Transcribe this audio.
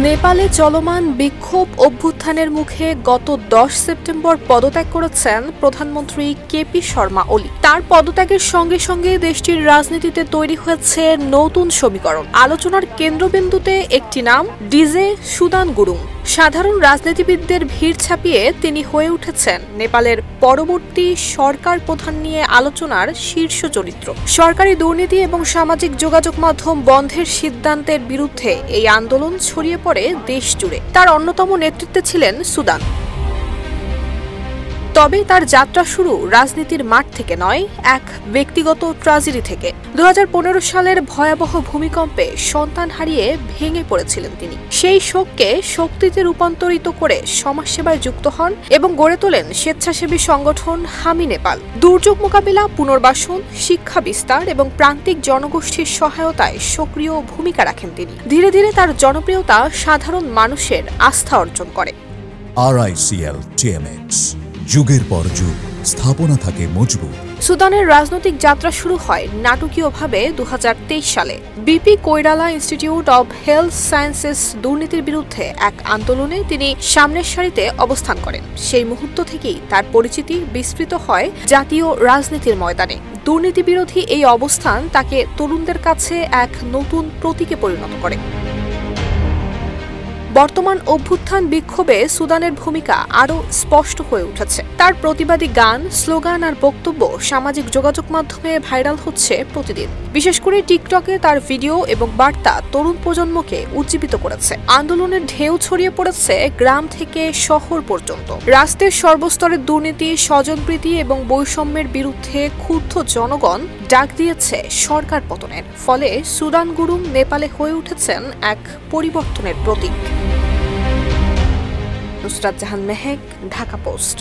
নেপালে চলমান বিক্ষোভ অভ্যুত্থানের মুখে গত 10 সেপ্টেম্বর পদত্যাগ করেছেন প্রধানমন্ত্রী কেপি শর্মা ওলি। তার পদত্যাগের সঙ্গে সঙ্গে দেশটির রাজনীতিতে তৈরি হয়েছে নতুন সমীকরণ। আলোচনার কেন্দ্রবিন্দুতে একটি নাম, ডিজে সুদান গুরুং। সাধারণ রাজনীতিবিদদের ভিড় ছাপিয়ে তিনি হয়ে উঠেছেন নেপালের পরবর্তী সরকার প্রধান নিয়ে আলোচনার শীর্ষ চরিত্র। সরকারি দুর্নীতি এবং সামাজিক যোগাযোগ মাধ্যম বন্ধের সিদ্ধান্তের বিরুদ্ধে এই আন্দোলন ছড়িয়ে পড়ে দেশ জুড়ে। তার অন্যতম নেতৃত্বে ছিলেন সুদান। তবে তার যাত্রা শুরু রাজনীতির মাঠ থেকে নয়, এক ব্যক্তিগত ট্র্যাজেডি থেকে। 2015 সালের ভয়াবহ ভূমিকম্পে সন্তান হারিয়ে ভেঙে পড়েছিলেন তিনি। সেই শোককে শক্তিতে রূপান্তরিত করে সমাজসেবায় যুক্ত হন এবং গড়ে তোলেন স্বেচ্ছাসেবী সংগঠন হামি নেপাল। দুর্যোগ মোকাবিলা, পুনর্বাসন, শিক্ষা বিস্তার এবং প্রান্তিক জনগোষ্ঠীর সহায়তায় সক্রিয় ভূমিকা রাখেন তিনি। ধীরে ধীরে তার জনপ্রিয়তা সাধারণ মানুষের আস্থা অর্জন করে। RICL TMX, যুগের পর যুগ স্থাপনা থাকে মজবুত। সুদানের রাজনৈতিক যাত্রা শুরু হয় নাটকীয়ভাবে 2023 সালে। BP Koirala institute of health sciences দুর্নীতির বিরুদ্ধে এক আন্দোলনে তিনি সামনের সারিতে অবস্থান করেন। সেই মুহূর্ত থেকেই তার পরিচিতি বিস্তৃত হয় জাতীয় রাজনীতির ময়দানে। দুর্নীতি বিরোধী এই অবস্থান তাকে তরুণদের কাছে এক নতুন প্রতীকে পরিণত করে। বর্তমান অভ্যুত্থান বিক্ষোভে সুদানের ভূমিকা আরও স্পষ্ট হয়ে উঠেছে। তার প্রতিবাদী গান, স্লোগান আর বক্তব্য সামাজিক যোগাযোগ মাধ্যমে ভাইরাল হচ্ছে প্রতিদিন। বিশেষ করে টিকটকে তার ভিডিও এবং বার্তা তরুণ প্রজন্মকে উজ্জীবিত করেছে। আন্দোলনের ঢেউ ছড়িয়ে পড়েছে গ্রাম থেকে শহর পর্যন্ত। রাষ্ট্রের সর্বস্তরের দুর্নীতি, স্বজনপ্রীতি এবং বৈষম্যের বিরুদ্ধে ক্ষুব্ধ জনগণ ডাক দিয়েছে সরকার পতনের। ফলে সুদান গুরুং নেপালে হয়ে উঠেছেন এক পরিবর্তনের প্রতীক। নুসরাত জাহান মেহেক, ঢাকা পোস্ট।